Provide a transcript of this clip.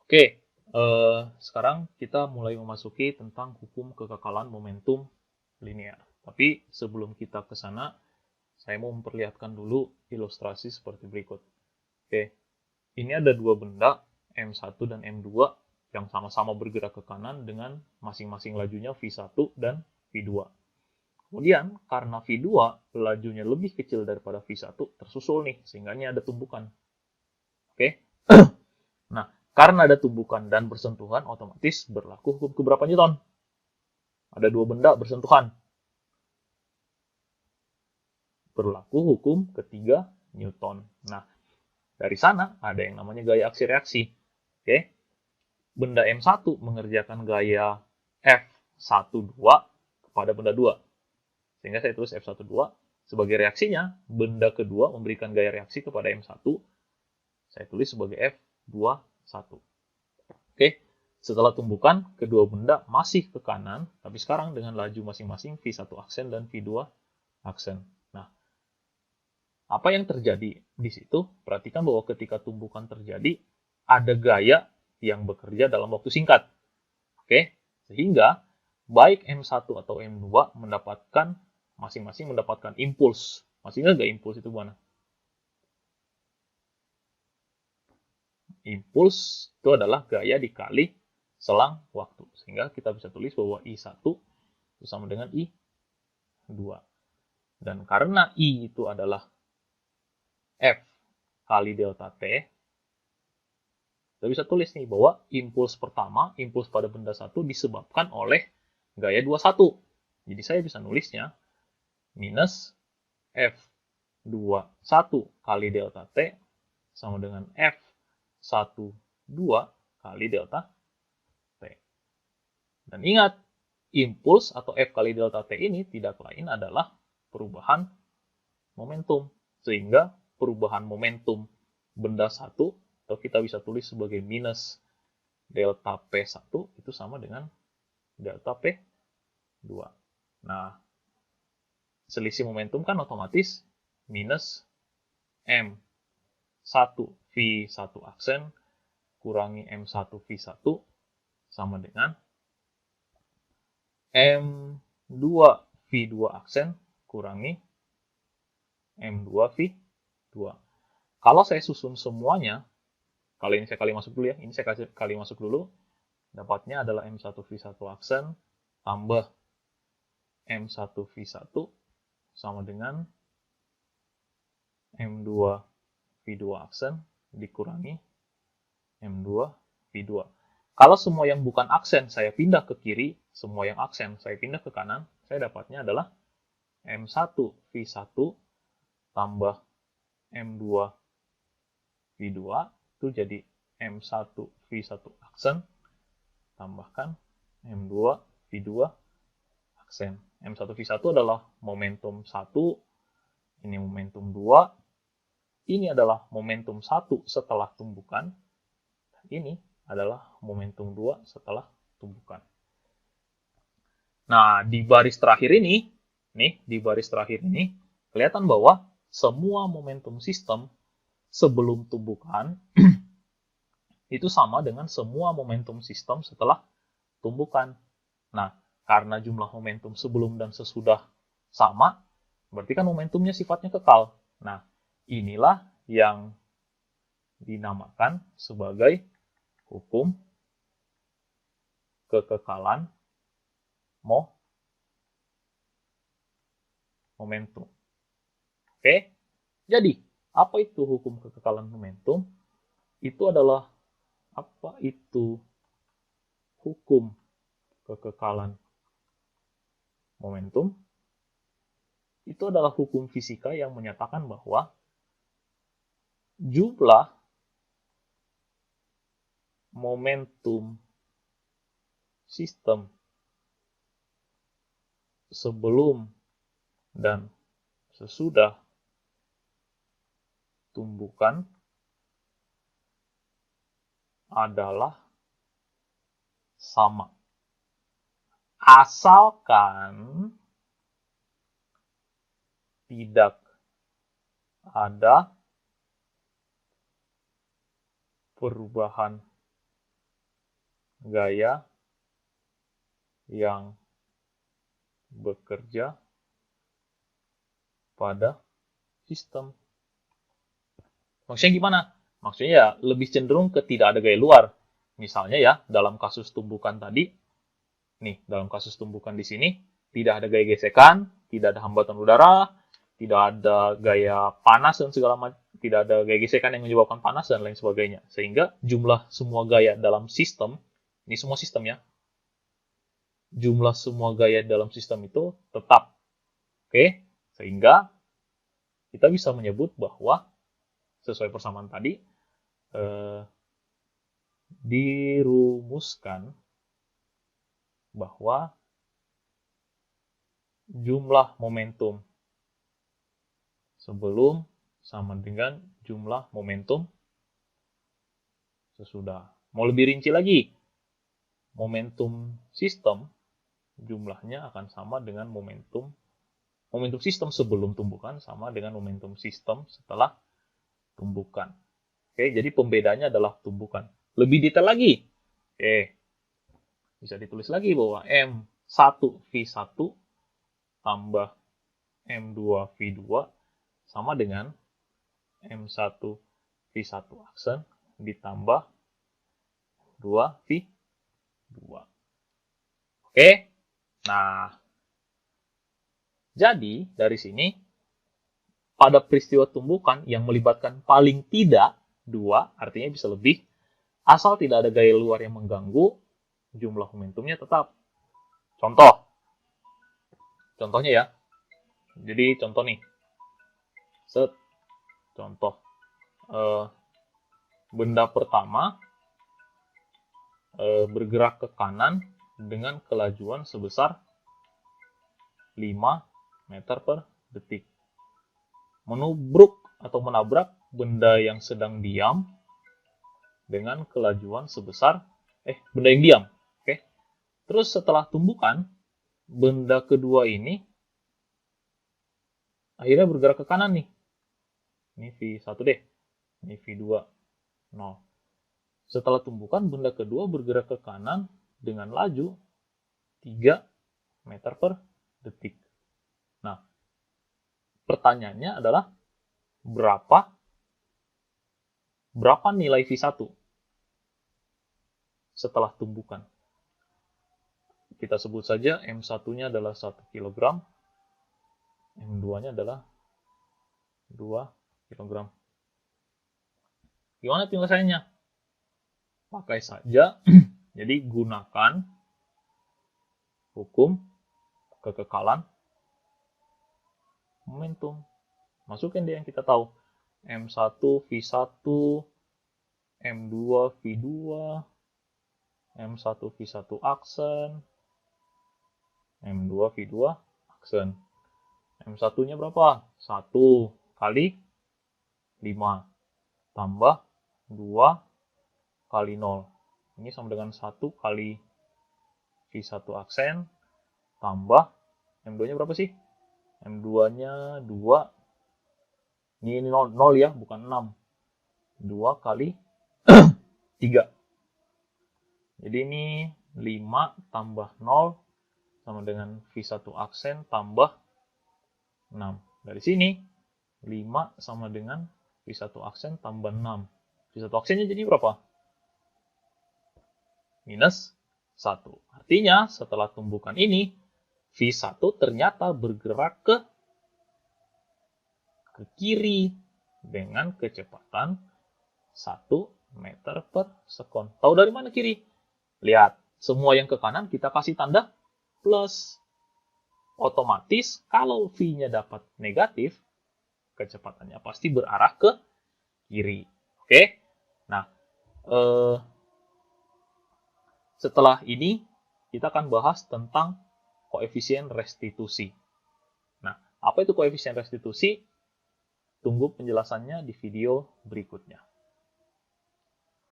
Oke, sekarang kita mulai memasuki tentang hukum kekekalan momentum linear. Tapi sebelum kita ke sana, saya mau memperlihatkan dulu ilustrasi seperti berikut. Oke, ini ada dua benda, M1 dan M2, yang sama-sama bergerak ke kanan dengan masing-masing lajunya V1 dan V2. Kemudian, karena V2 lajunya lebih kecil daripada V1, tersusul nih, sehingga ini ada tumbukan. Oke, nah, karena ada tumbukan dan bersentuhan, otomatis berlaku hukum keberapa Newton? Ada dua benda bersentuhan. Berlaku hukum ketiga Newton. Nah, dari sana ada yang namanya gaya aksi reaksi. Oke. Benda M1 mengerjakan gaya F12 kepada benda 2. Sehingga saya tulis F12. Sebagai reaksinya, benda kedua memberikan gaya reaksi kepada M1. Saya tulis sebagai F21. Oke. Setelah tumbukan, kedua benda masih ke kanan, tapi sekarang dengan laju masing-masing V1 aksen dan V2 aksen. Nah, apa yang terjadi di situ? Perhatikan bahwa ketika tumbukan terjadi, ada gaya yang bekerja dalam waktu singkat. Oke, sehingga baik M1 atau M2 mendapatkan masing-masing mendapatkan impuls. Masih ingat nggak impuls itu mana? Impuls itu adalah gaya dikali selang waktu. Sehingga kita bisa tulis bahwa I1 itu sama dengan I2. Dan karena I itu adalah F kali delta T, kita bisa tulis nih bahwa impuls pertama, impuls pada benda satu disebabkan oleh gaya 21. Jadi saya bisa nulisnya minus F21 kali delta T sama dengan F12 kali delta T. Dan ingat, impuls atau F kali delta T ini tidak lain adalah perubahan momentum. Sehingga perubahan momentum benda satu, atau kita bisa tulis sebagai minus delta P1 itu sama dengan delta P2. Nah, selisih momentum kan otomatis minus M1 V1 aksen kurangi M1 V1 sama dengan M2 V2 aksen kurangi M2 V2. Kalau saya susun semuanya, kali ini saya kali masuk dulu ya, ini saya kasih kali masuk dulu, dapatnya adalah M1 V1 aksen tambah M1 V1 sama dengan M2 V2 aksen dikurangi M2 V2. Kalau semua yang bukan aksen saya pindah ke kiri, semua yang aksen saya pindah ke kanan, saya dapatnya adalah M1 V1 tambah M2 V2 itu jadi M1 V1 aksen tambahkan M2 V2 aksen. M1 V1 adalah momentum 1, ini momentum 2, ini adalah momentum 1 setelah tumbukan, dan ini adalah momentum 2 setelah tumbukan. Nah, di baris terakhir ini, kelihatan bahwa semua momentum sistem sebelum tumbukan itu sama dengan semua momentum sistem setelah tumbukan. Nah, karena jumlah momentum sebelum dan sesudah sama, berarti kan momentumnya sifatnya kekal. Nah, inilah yang dinamakan sebagai hukum kekekalan momentum. Oke, jadi apa itu hukum kekekalan momentum? Itu adalah apa itu hukum kekekalan momentum? Itu adalah hukum fisika yang menyatakan bahwa jumlah momentum sistem sebelum dan sesudah tumbukan adalah sama. Asalkan tidak ada perubahan gaya yang bekerja pada sistem. Maksudnya gimana? Maksudnya ya lebih cenderung ke tidak ada gaya luar. Misalnya ya, dalam kasus tumbukan tadi, nih, dalam kasus tumbukan di sini, tidak ada gaya gesekan, tidak ada hambatan udara, tidak ada gaya panas dan segala macam, tidak ada gaya gesekan yang menyebabkan panas dan lain sebagainya. Sehingga jumlah semua gaya dalam sistem, ini semua sistem ya, jumlah semua gaya dalam sistem itu tetap. Oke? Sehingga kita bisa menyebut bahwa sesuai persamaan tadi, dirumuskan bahwa jumlah momentum sebelum sama dengan jumlah momentum sesudah. Mau lebih rinci lagi, momentum sistem jumlahnya akan sama dengan momentum sistem sebelum tumbukan sama dengan momentum sistem setelah tumbukan. Oke, jadi pembedanya adalah tumbukan. Lebih detail lagi. Oke. Bisa ditulis lagi bahwa M1V1 tambah M2V2 sama dengan M1V1 aksen ditambah 2V2. Oke. Nah, jadi dari sini pada peristiwa tumbukan yang melibatkan paling tidak 2, artinya bisa lebih, asal tidak ada gaya luar yang mengganggu, jumlah momentumnya tetap. Contohnya ya. Jadi contoh nih. Contoh. Benda pertama bergerak ke kanan dengan kelajuan sebesar 5 meter per detik. Menubruk atau menabrak benda yang sedang diam dengan kelajuan sebesar benda yang diam. Oke. Terus setelah tumbukan, benda kedua ini akhirnya bergerak ke kanan nih. Ini V1 deh. Ini V2. 0. Setelah tumbukan, benda kedua bergerak ke kanan dengan laju 3 meter per detik. Nah, pertanyaannya adalah berapa nilai V1 setelah tumbukan? Kita sebut saja M1-nya adalah 1 kg, M2-nya adalah 2 kg. Gimana penyelesaiannya? Pakai saja, jadi gunakan hukum kekekalan momentum. Masukin deh yang kita tahu. M1 V1, M2 V2, M1 V1 aksen, M2 V2 aksen. M1-nya berapa? 1 kali 5 tambah 2 kali 0. Ini sama dengan 1 kali V1 aksen tambah M2-nya berapa sih? M2-nya 2. Ini 0 ya, bukan 6. 2 kali 3. Jadi ini 5 tambah 0 sama dengan V1 aksen tambah 6. Dari sini 5 sama dengan V1 aksen tambah 6. V1 aksennya jadi berapa? Minus 1. Artinya setelah tumbukan ini, V1 ternyata bergerak ke kiri dengan kecepatan 1 meter per sekon. Tahu dari mana kiri? Lihat, semua yang ke kanan kita kasih tanda plus. Otomatis kalau V-nya dapat negatif, kecepatannya pasti berarah ke kiri. Oke? Nah, setelah ini kita akan bahas tentang koefisien restitusi. Nah, apa itu koefisien restitusi? Tunggu penjelasannya di video berikutnya.